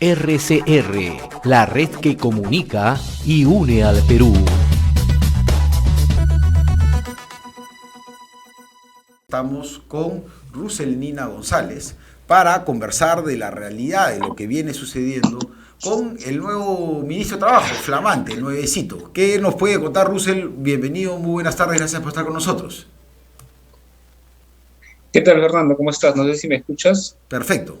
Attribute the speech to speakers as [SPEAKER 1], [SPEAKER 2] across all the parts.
[SPEAKER 1] RCR, la red que comunica y une al Perú.
[SPEAKER 2] Estamos con Ruselnina González para conversar de la realidad de lo que viene sucediendo con el nuevo ministro de Trabajo, flamante, el nuevecito. ¿Qué nos puede contar, Rusel? Bienvenido, muy buenas tardes, gracias por estar con nosotros.
[SPEAKER 3] ¿Qué tal, Fernando? ¿Cómo estás? No sé si me escuchas.
[SPEAKER 2] Perfecto.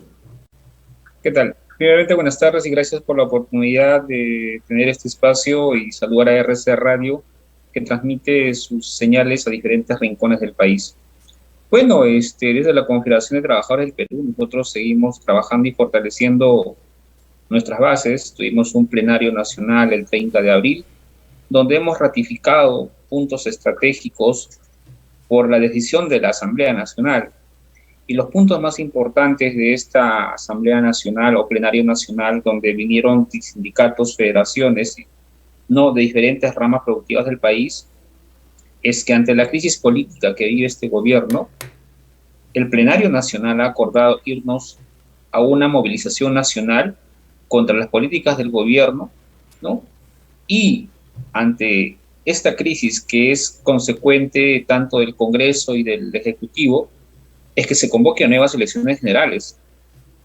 [SPEAKER 3] ¿Qué tal? Primeramente, buenas tardes y gracias por la oportunidad de tener este espacio y saludar a RC Radio, que transmite sus señales a diferentes rincones del país. Bueno, desde la Confederación de Trabajadores del Perú, nosotros seguimos trabajando y fortaleciendo nuestras bases. Tuvimos un plenario nacional el 30 de abril, donde hemos ratificado puntos estratégicos por la decisión de la Asamblea Nacional. Y los puntos más importantes de esta Asamblea Nacional o Plenario Nacional, donde vinieron sindicatos, federaciones, no de diferentes ramas productivas del país, es que ante la crisis política que vive este gobierno, el Plenario Nacional ha acordado irnos a una movilización nacional contra las políticas del gobierno, ¿no? Y ante esta crisis que es consecuente tanto del Congreso y del Ejecutivo, es que se convoque a nuevas elecciones generales,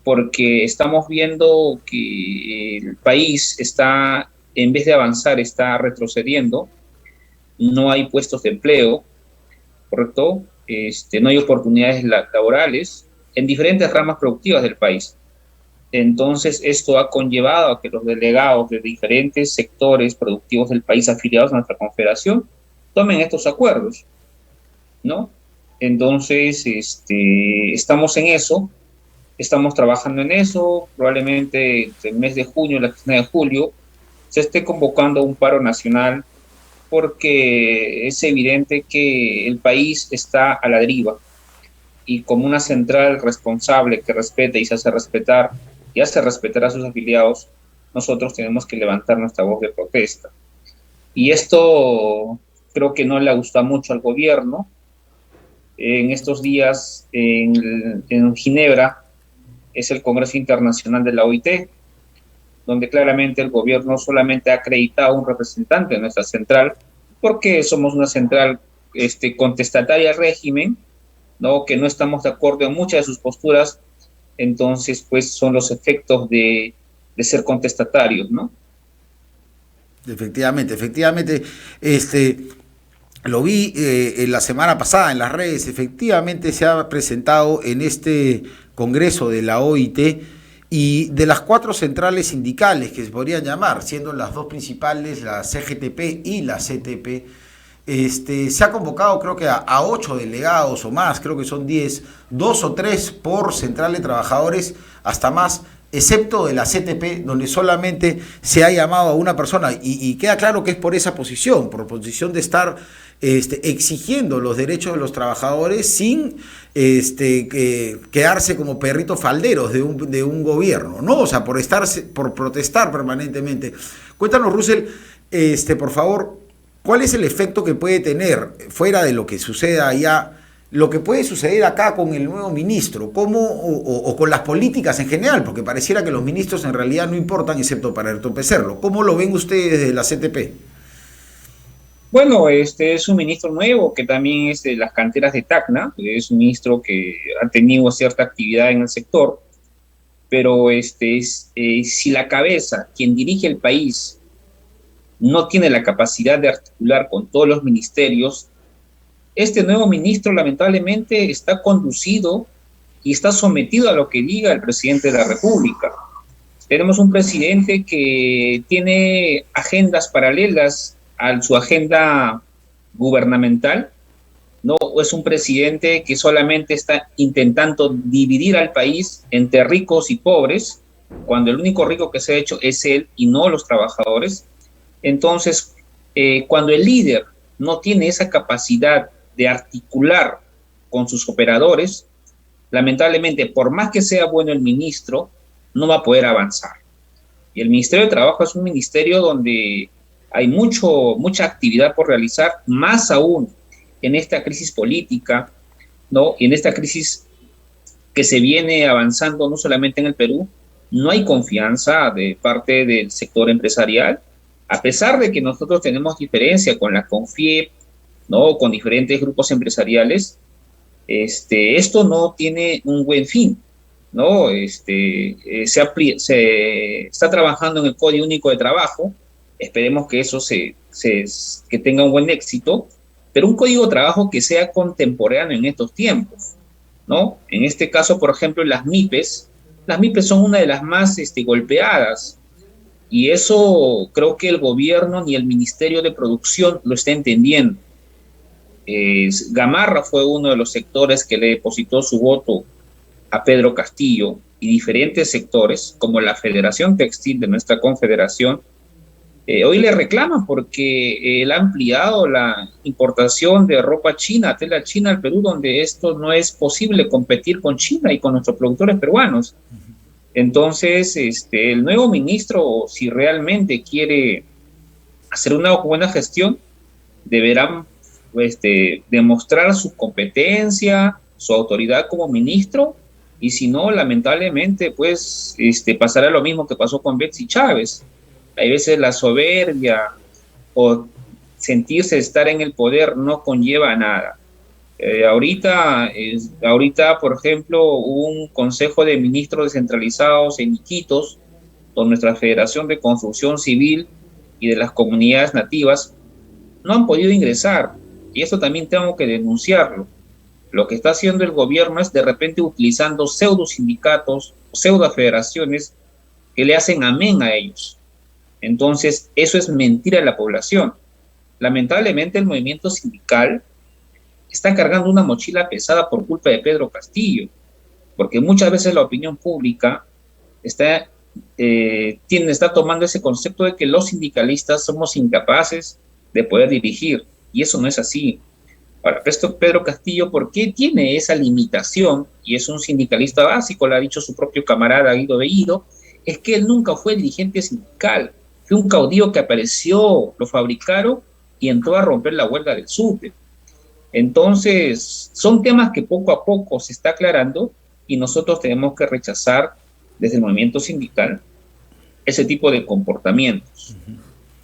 [SPEAKER 3] porque estamos viendo que el país está, en vez de avanzar, está retrocediendo, no hay puestos de empleo, ¿correcto? No hay oportunidades laborales en diferentes ramas productivas del país. Entonces, esto ha conllevado a que los delegados de diferentes sectores productivos del país afiliados a nuestra confederación tomen estos acuerdos, ¿no? Entonces, estamos en eso, estamos trabajando en eso. Probablemente el mes de junio, la quincena de julio, se esté convocando un paro nacional, porque es evidente que el país está a la deriva, y como una central responsable que respeta y se hace respetar y hace respetar a sus afiliados, nosotros tenemos que levantar nuestra voz de protesta. Y esto creo que no le gusta mucho al gobierno. En estos días en Ginebra es el Congreso Internacional de la OIT, donde claramente el gobierno solamente ha acreditado un representante de nuestra central, porque somos una central contestataria al régimen, ¿no? Que no estamos de acuerdo en muchas de sus posturas. Entonces, pues son los efectos de ser contestatarios, ¿no?
[SPEAKER 2] Efectivamente. Lo vi la semana pasada en las redes. Efectivamente se ha presentado en este congreso de la OIT, y de las 4 centrales sindicales que se podrían llamar, siendo las 2 principales, la CGTP y la CTP, se ha convocado creo que a 8 delegados o más, creo que son 10, 2 o 3 por central de trabajadores, hasta más, excepto de la CTP, donde solamente se ha llamado a una persona, y queda claro que es por esa posición, por posición de estar exigiendo los derechos de los trabajadores sin quedarse como perritos falderos de un gobierno, ¿no? O sea, por protestar permanentemente. Cuéntanos, Rusel, por favor, ¿cuál es el efecto que puede tener, fuera de lo que suceda allá, lo que puede suceder acá con el nuevo ministro? ¿Cómo, o con las políticas en general? Porque pareciera que los ministros en realidad no importan, excepto para entorpecerlo. ¿Cómo lo ven ustedes desde la CTP?
[SPEAKER 3] Bueno, es un ministro nuevo que también es de las canteras de Tacna, es un ministro que ha tenido cierta actividad en el sector, pero si la cabeza, quien dirige el país, no tiene la capacidad de articular con todos los ministerios, este nuevo ministro lamentablemente está conducido y está sometido a lo que diga el presidente de la República. Tenemos un presidente que tiene agendas paralelas a su agenda gubernamental, ¿no? Es un presidente que solamente está intentando dividir al país entre ricos y pobres, cuando el único rico que se ha hecho es él y no los trabajadores. Entonces, cuando el líder no tiene esa capacidad de articular con sus operadores, lamentablemente, por más que sea bueno el ministro, no va a poder avanzar. Y el Ministerio de Trabajo es un ministerio donde hay mucha actividad por realizar, más aún en esta crisis política, ¿no? Y en esta crisis que se viene avanzando no solamente en el Perú, no hay confianza de parte del sector empresarial, a pesar de que nosotros tenemos diferencia con la CONFIEP, ¿no? Con diferentes grupos empresariales, esto no tiene un buen fin, ¿no? Se está trabajando en el Código Único de Trabajo, esperemos que eso que tenga un buen éxito, pero un código de trabajo que sea contemporáneo en estos tiempos, ¿no? En este caso, por ejemplo, las MIPES son una de las más golpeadas, y eso creo que el gobierno ni el Ministerio de Producción lo está entendiendo. Gamarra fue uno de los sectores que le depositó su voto a Pedro Castillo, y diferentes sectores, como la Federación Textil de nuestra confederación, hoy le reclaman porque él ha ampliado la importación de ropa china, tela china al Perú, donde esto no es posible competir con China y con nuestros productores peruanos. Entonces, el nuevo ministro, si realmente quiere hacer una buena gestión, deberá demostrar su competencia, su autoridad como ministro, y si no, lamentablemente, pues, pasará lo mismo que pasó con Betsy Chávez. Hay veces la soberbia o sentirse estar en el poder no conlleva a nada. Ahorita, por ejemplo, hubo un consejo de ministros descentralizados en Iquitos, con nuestra Federación de Construcción Civil y de las comunidades nativas, no han podido ingresar, y eso también tengo que denunciarlo. Lo que está haciendo el gobierno es de repente utilizando pseudo sindicatos, pseudo federaciones que le hacen amén a ellos. Entonces, eso es mentir a la población. Lamentablemente, el movimiento sindical está cargando una mochila pesada por culpa de Pedro Castillo, porque muchas veces la opinión pública está tomando ese concepto de que los sindicalistas somos incapaces de poder dirigir, y eso no es así. Ahora, Pedro Castillo, ¿por qué tiene esa limitación? Y es un sindicalista básico, lo ha dicho su propio camarada Guido Bellido, es que él nunca fue dirigente sindical, fue un caudillo que apareció, lo fabricaron y entró a romper la huelga del SUTE. Entonces, son temas que poco a poco se está aclarando, y nosotros tenemos que rechazar desde el movimiento sindical ese tipo de comportamientos.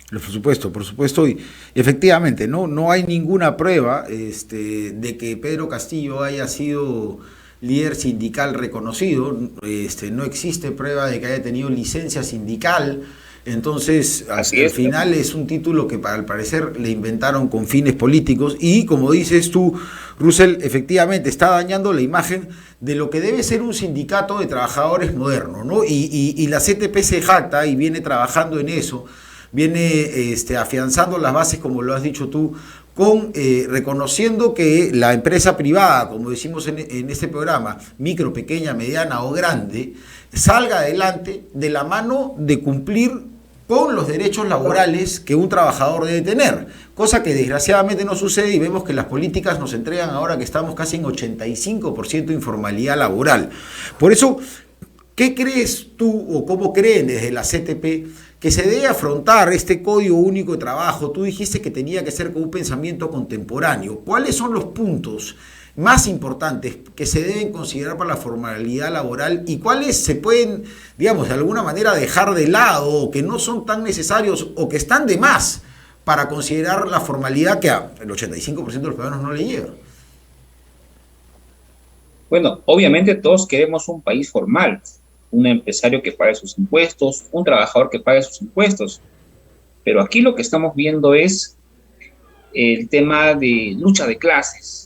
[SPEAKER 2] Por supuesto, y efectivamente, no hay ninguna prueba de que Pedro Castillo haya sido líder sindical reconocido, no existe prueba de que haya tenido licencia sindical. Entonces, al final es un título que al parecer le inventaron con fines políticos, y como dices tú, Russell, efectivamente está dañando la imagen de lo que debe ser un sindicato de trabajadores moderno, ¿no? Y la CTP se jacta y viene trabajando en eso, viene afianzando las bases, como lo has dicho tú, con reconociendo que la empresa privada, como decimos en este programa, micro, pequeña, mediana o grande, salga adelante de la mano de cumplir con los derechos laborales que un trabajador debe tener, cosa que desgraciadamente no sucede, y vemos que las políticas nos entregan ahora que estamos casi en 85% de informalidad laboral. Por eso, ¿qué crees tú o cómo creen desde la CTP que se debe afrontar este Código Único de Trabajo? Tú dijiste que tenía que ser con un pensamiento contemporáneo. ¿Cuáles son los puntos más importantes que se deben considerar para la formalidad laboral, y cuáles se pueden, digamos, de alguna manera dejar de lado, o que no son tan necesarios o que están de más para considerar la formalidad que el 85% de los peruanos no le llega?
[SPEAKER 3] Bueno, obviamente todos queremos un país formal, un empresario que pague sus impuestos, un trabajador que pague sus impuestos, pero aquí lo que estamos viendo es el tema de lucha de clases,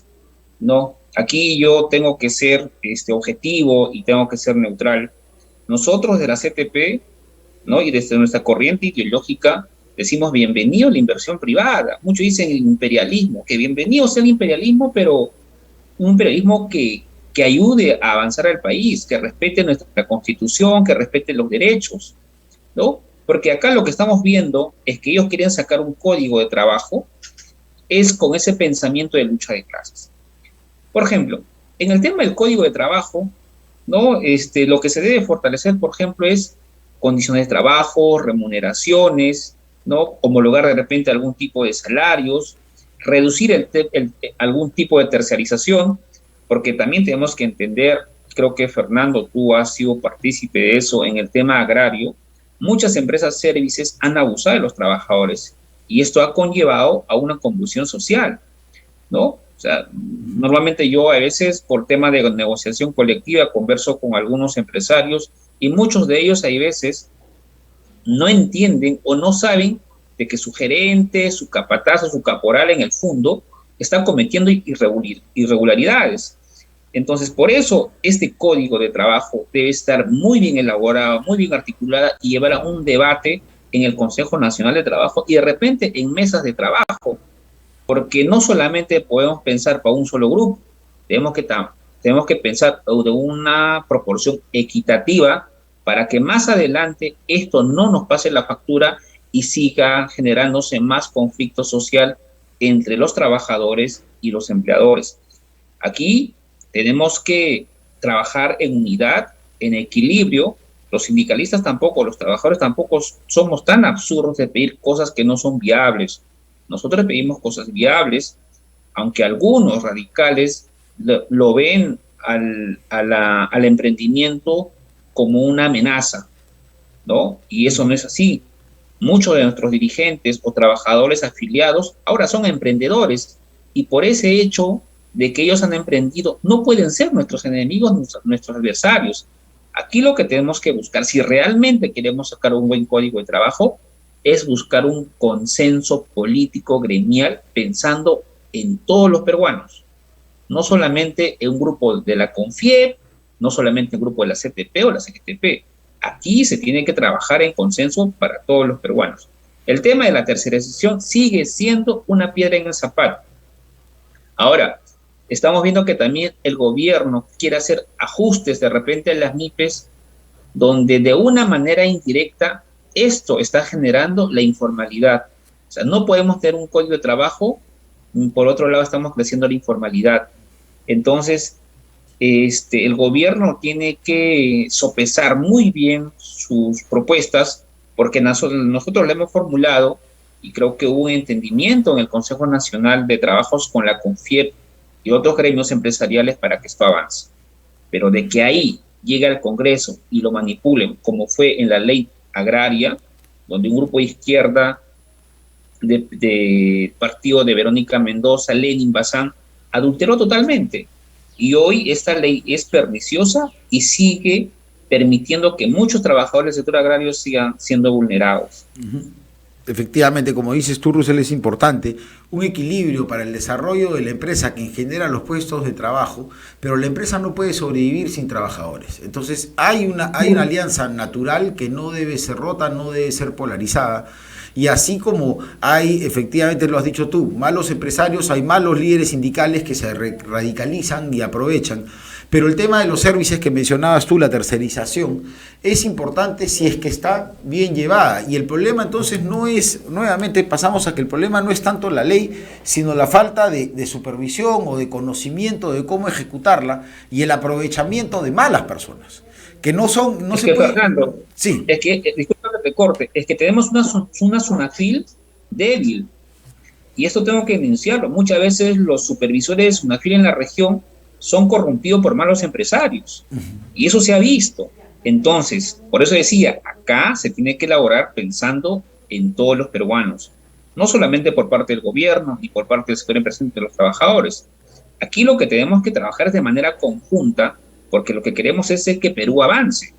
[SPEAKER 3] ¿no? Aquí yo tengo que ser objetivo y tengo que ser neutral. Nosotros de la CTP, ¿no? Y desde nuestra corriente ideológica decimos bienvenido a la inversión privada. Muchos dicen el imperialismo, que bienvenido sea el imperialismo, pero un imperialismo que ayude a avanzar al país, que respete nuestra constitución, que respete los derechos, ¿no? Porque acá lo que estamos viendo es que ellos quieren sacar un código de trabajo, es con ese pensamiento de lucha de clases. Por ejemplo, en el tema del código de trabajo, ¿no? Lo que se debe fortalecer, por ejemplo, es condiciones de trabajo, remuneraciones, ¿no? Homologar de repente algún tipo de salarios, reducir algún tipo de terciarización, porque también tenemos que entender creo que Fernando, tú has sido partícipe de eso en el tema agrario, muchas empresas servicios han abusado de los trabajadores y esto ha conllevado a una convulsión social, ¿no? O sea, normalmente yo a veces por tema de negociación colectiva converso con algunos empresarios y muchos de ellos hay veces no entienden o no saben de que su gerente, su capataz o su caporal en el fondo está cometiendo irregularidades. Entonces, por eso este código de trabajo debe estar muy bien elaborado, muy bien articulado y llevar a un debate en el Consejo Nacional de Trabajo y de repente en mesas de trabajo, porque no solamente podemos pensar para un solo grupo, tenemos que pensar de una proporción equitativa para que más adelante esto no nos pase la factura y siga generándose más conflicto social entre los trabajadores y los empleadores. Aquí tenemos que trabajar en unidad, en equilibrio. Los sindicalistas tampoco, los trabajadores tampoco somos tan absurdos de pedir cosas que no son viables. Nosotros pedimos cosas viables, aunque algunos radicales lo ven al emprendimiento como una amenaza, ¿no? Y eso no es así. Muchos de nuestros dirigentes o trabajadores afiliados ahora son emprendedores y por ese hecho de que ellos han emprendido no pueden ser nuestros enemigos, nuestros adversarios. Aquí lo que tenemos que buscar, si realmente queremos sacar un buen código de trabajo, es buscar un consenso político gremial pensando en todos los peruanos, no solamente en un grupo de la CONFIEP, no solamente en un grupo de la CTP o la CGTP. Aquí se tiene que trabajar en consenso para todos los peruanos. El tema de la tercerización sigue siendo una piedra en el zapato. Ahora, estamos viendo que también el gobierno quiere hacer ajustes de repente a las MIPES, donde de una manera indirecta esto está generando la informalidad. O sea, no podemos tener un código de trabajo, por otro lado estamos creciendo la informalidad. Entonces, el gobierno tiene que sopesar muy bien sus propuestas, porque nosotros lo hemos formulado y creo que hubo un entendimiento en el Consejo Nacional de Trabajos con la CONFIEP y otros gremios empresariales para que esto avance. Pero de que ahí llegue al Congreso y lo manipulen, como fue en la ley agraria, donde un grupo de izquierda de partido de Verónica Mendoza, Lenin Bazán, adulteró totalmente. Y hoy esta ley es perniciosa y sigue permitiendo que muchos trabajadores del sector agrario sigan siendo vulnerados.
[SPEAKER 2] Efectivamente, como dices tú, Russell, es importante un equilibrio para el desarrollo de la empresa que genera los puestos de trabajo, pero la empresa no puede sobrevivir sin trabajadores. Entonces hay una alianza natural que no debe ser rota, no debe ser polarizada. Y así como hay, efectivamente lo has dicho tú, malos empresarios, hay malos líderes sindicales que se radicalizan y aprovechan. Pero el tema de los servicios que mencionabas tú, la tercerización, es importante si es que está bien llevada. Y el problema entonces no es, nuevamente pasamos a que el problema no es tanto la ley, sino la falta de supervisión o de conocimiento de cómo ejecutarla y el aprovechamiento de malas personas. Que no son, no
[SPEAKER 3] es
[SPEAKER 2] se
[SPEAKER 3] que,
[SPEAKER 2] puede...
[SPEAKER 3] Fernando,
[SPEAKER 2] Sí.
[SPEAKER 3] es que, disculpa que te corte, es que tenemos una SUNAFIL débil. Y esto tengo que denunciarlo. Muchas veces los supervisores de SUNAFIL en la región son corrompidos por malos empresarios. Y eso se ha visto. Entonces, por eso decía, acá se tiene que elaborar pensando en todos los peruanos. No solamente por parte del gobierno ni por parte del sector empresarial de los trabajadores. Aquí lo que tenemos que trabajar es de manera conjunta, porque lo que queremos es que Perú avance.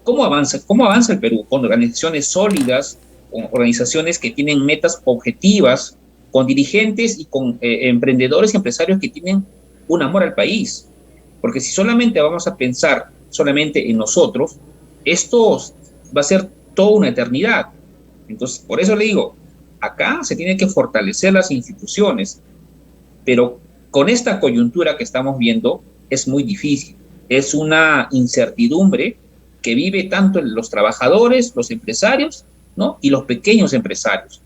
[SPEAKER 3] ¿Cómo avanza? ¿Cómo avanza el Perú? Con organizaciones sólidas, con organizaciones que tienen metas objetivas, con dirigentes y con emprendedores y empresarios que tienen un amor al país. Porque si solamente vamos a pensar solamente en nosotros, esto va a ser toda una eternidad. Entonces, por eso le digo, acá se tienen que fortalecer las instituciones, pero con esta coyuntura que estamos viendo es muy difícil. Es una incertidumbre que vive tanto los trabajadores, los empresarios, ¿no? Y los pequeños empresarios.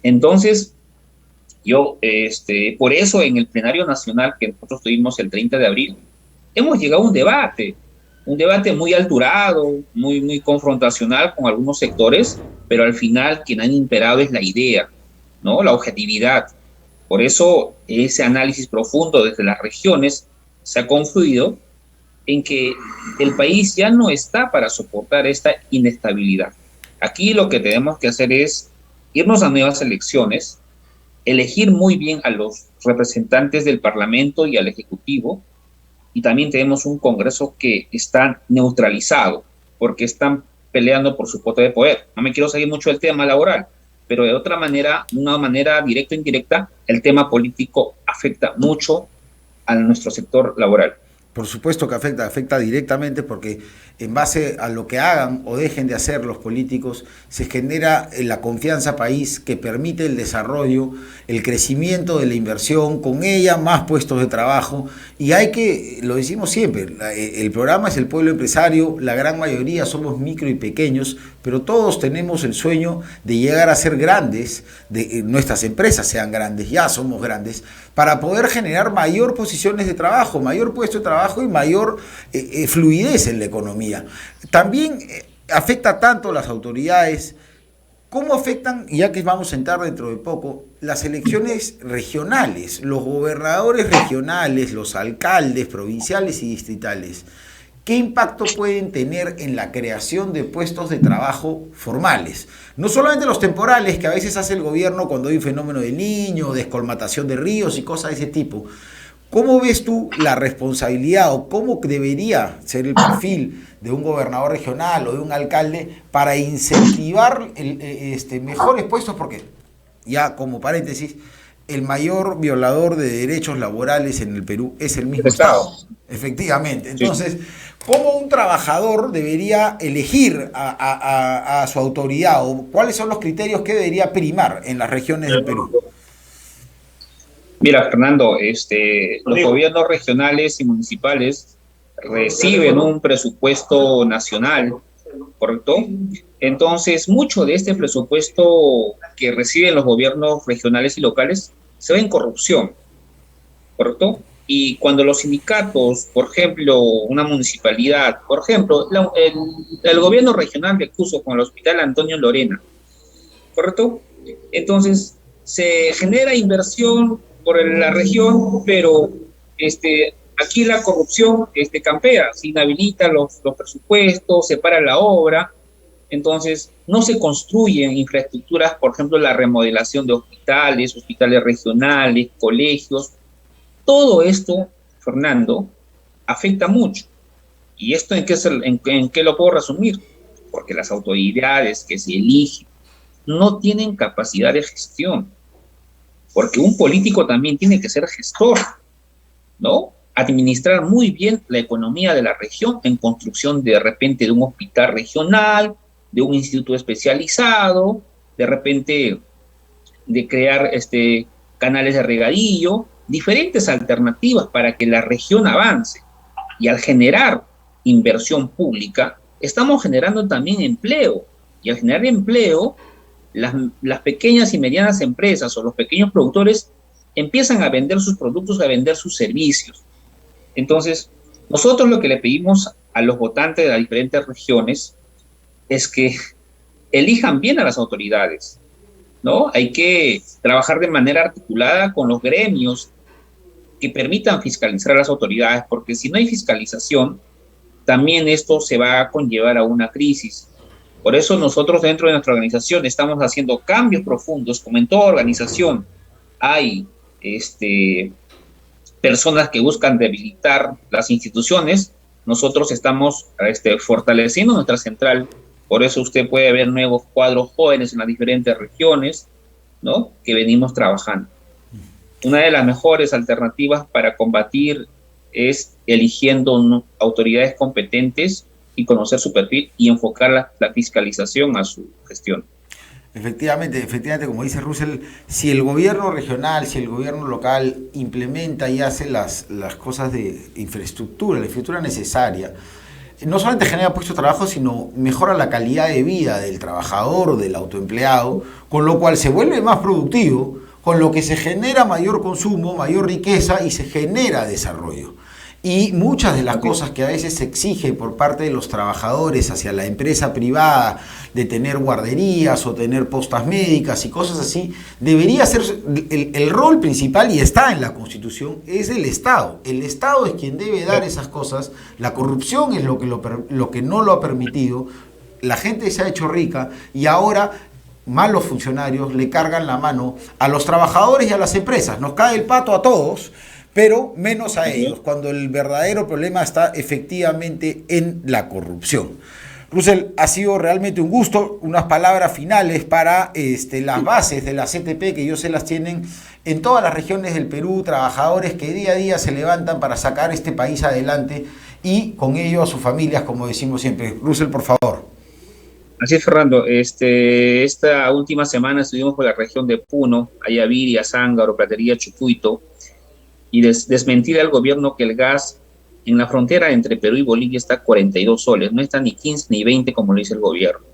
[SPEAKER 3] Entonces, yo, por eso en el plenario nacional que nosotros tuvimos el 30 de abril, hemos llegado a un debate muy alturado, muy confrontacional con algunos sectores, pero al final quien ha imperado es la idea, ¿no? La objetividad. Por eso ese análisis profundo desde las regiones se ha confluido en que el país ya no está para soportar esta inestabilidad. Aquí lo que tenemos que hacer es irnos a nuevas elecciones, elegir muy bien a los representantes del Parlamento y al Ejecutivo, y también tenemos un Congreso que está neutralizado, porque están peleando por su cuota de poder. No me quiero seguir mucho del tema laboral, pero de otra manera, una manera directa o indirecta, el tema político afecta mucho a nuestro sector laboral.
[SPEAKER 2] Por supuesto que afecta directamente porque en base a lo que hagan o dejen de hacer los políticos se genera la confianza país que permite el desarrollo, el crecimiento de la inversión, con ella más puestos de trabajo y hay que, lo decimos siempre, el programa es el pueblo empresario, la gran mayoría somos micro y pequeños, pero todos tenemos el sueño de llegar a ser grandes, de nuestras empresas sean grandes, ya somos grandes, para poder generar mayor posiciones de trabajo, mayor puesto de trabajo y mayor fluidez en la economía. También afecta tanto a las autoridades, ¿cómo afectan, ya que vamos a entrar dentro de poco, las elecciones regionales, los gobernadores regionales, los alcaldes provinciales y distritales? ¿Qué impacto pueden tener en la creación de puestos de trabajo formales? No solamente los temporales que a veces hace el gobierno cuando hay un fenómeno de Niño, descolmatación de ríos y cosas de ese tipo. ¿Cómo ves tú la responsabilidad o cómo debería ser el perfil de un gobernador regional o de un alcalde para incentivar mejores puestos? Porque, ya como paréntesis, el mayor violador de derechos laborales en el Perú es el mismo Estado. Efectivamente. Entonces, ¿cómo un trabajador debería elegir a su autoridad o cuáles son los criterios que debería primar en las regiones del Perú?
[SPEAKER 3] Mira, Fernando, los gobiernos regionales y municipales reciben un presupuesto nacional, ¿correcto? Entonces, mucho de este presupuesto que reciben los gobiernos regionales y locales se ve en corrupción, ¿correcto? Y cuando los sindicatos, por ejemplo, una municipalidad, por ejemplo, el gobierno regional de Cusco con el Hospital Antonio Lorena, ¿correcto? Entonces, se genera inversión por la región, pero aquí la corrupción campea, se inhabilita los presupuestos, se para la obra, entonces no se construyen infraestructuras, por ejemplo, la remodelación de hospitales regionales, colegios. Todo esto, Fernando, afecta mucho. ¿Y esto en qué lo puedo resumir? Porque las autoridades que se eligen no tienen capacidad de gestión. Porque un político también tiene que ser gestor, ¿no? Administrar muy bien la economía de la región en construcción de repente de un hospital regional, de un instituto especializado, de repente de crear canales de regadío, diferentes alternativas para que la región avance. Y al generar inversión pública, estamos generando también empleo. Y al generar empleo, las pequeñas y medianas empresas o los pequeños productores empiezan a vender sus productos, a vender sus servicios. Entonces, nosotros lo que le pedimos a los votantes de las diferentes regiones es que elijan bien a las autoridades, ¿no? Hay que trabajar de manera articulada con los gremios que permitan fiscalizar a las autoridades, porque si no hay fiscalización, también esto se va a conllevar a una crisis. Por eso nosotros dentro de nuestra organización estamos haciendo cambios profundos, como en toda organización hay personas que buscan debilitar las instituciones. Nosotros estamos fortaleciendo nuestra central, por eso usted puede ver nuevos cuadros jóvenes en las diferentes regiones, ¿no? Que venimos trabajando. Una de las mejores alternativas para combatir es eligiendo autoridades competentes y conocer su perfil y enfocar la fiscalización a su gestión.
[SPEAKER 2] Efectivamente, como dice Russell, si el gobierno regional, si el gobierno local implementa y hace las cosas de infraestructura, la infraestructura necesaria, no solamente genera puestos de trabajo, sino mejora la calidad de vida del trabajador o del autoempleado, con lo cual se vuelve más productivo, con lo que se genera mayor consumo, mayor riqueza y se genera desarrollo. Y muchas de las cosas que a veces se exige por parte de los trabajadores hacia la empresa privada, de tener guarderías o tener postas médicas y cosas así, debería ser el rol principal, y está en la Constitución, es el Estado. El Estado es quien debe dar esas cosas. La corrupción es lo que no lo ha permitido. La gente se ha hecho rica y ahora malos funcionarios le cargan la mano a los trabajadores y a las empresas. Nos cae el pato a todos, pero menos a ellos, cuando el verdadero problema está efectivamente en la corrupción. Russell, ha sido realmente un gusto. Unas palabras finales para las bases de la CTP, que yo sé las tienen en todas las regiones del Perú, trabajadores que día a día se levantan para sacar este país adelante y con ello a sus familias, como decimos siempre. Russell, por favor.
[SPEAKER 3] Así es, Fernando. Esta última semana estuvimos por la región de Puno, Ayaviria, Zángaro, Pratería, Chucuito, y desmentir al gobierno que el gas en la frontera entre Perú y Bolivia está a 42 soles, no está ni 15 ni 20 como lo dice el gobierno.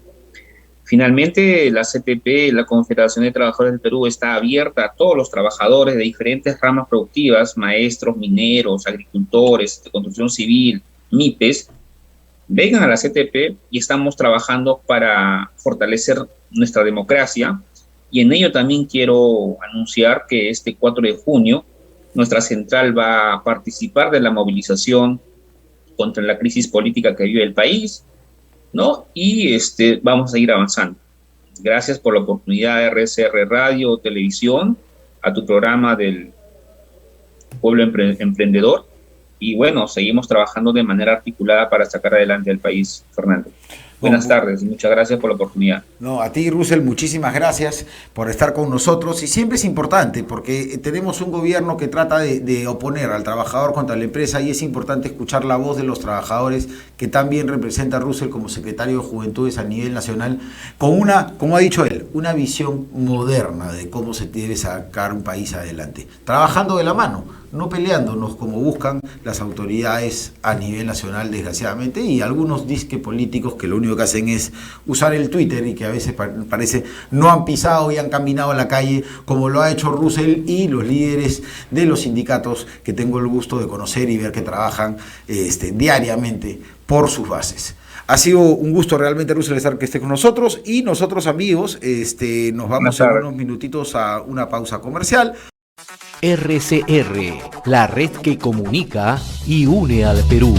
[SPEAKER 3] Finalmente, la CTP, la Confederación de Trabajadores del Perú, está abierta a todos los trabajadores de diferentes ramas productivas, maestros, mineros, agricultores, de construcción civil, MIPES, vengan a la CTP y estamos trabajando para fortalecer nuestra democracia. Y en ello también quiero anunciar que este 4 de junio nuestra central va a participar de la movilización contra la crisis política que vive el país, ¿no? Y vamos a ir avanzando. Gracias por la oportunidad de RSR Radio, Televisión, a tu programa del Pueblo Emprendedor. Y bueno, seguimos trabajando de manera articulada para sacar adelante al país, Fernando. Buenas tardes y muchas gracias por la oportunidad.
[SPEAKER 2] No, a ti, Russell, muchísimas gracias por estar con nosotros. Y siempre es importante porque tenemos un gobierno que trata de oponer al trabajador contra la empresa, y es importante escuchar la voz de los trabajadores, que también representa a Russell como secretario de Juventudes a nivel nacional, con una, como ha dicho él, una visión moderna de cómo se debe sacar un país adelante. Trabajando de la mano, no peleándonos como buscan las autoridades a nivel nacional, desgraciadamente, y algunos disque políticos que lo único que hacen es usar el Twitter y que a veces parece no han pisado y han caminado a la calle como lo ha hecho Russell y los líderes de los sindicatos que tengo el gusto de conocer y ver que trabajan diariamente por sus bases. Ha sido un gusto realmente, Russell, estar que esté con nosotros, y nosotros, amigos, nos vamos en unos minutitos a una pausa comercial.
[SPEAKER 1] RCR, la red que comunica y une al Perú.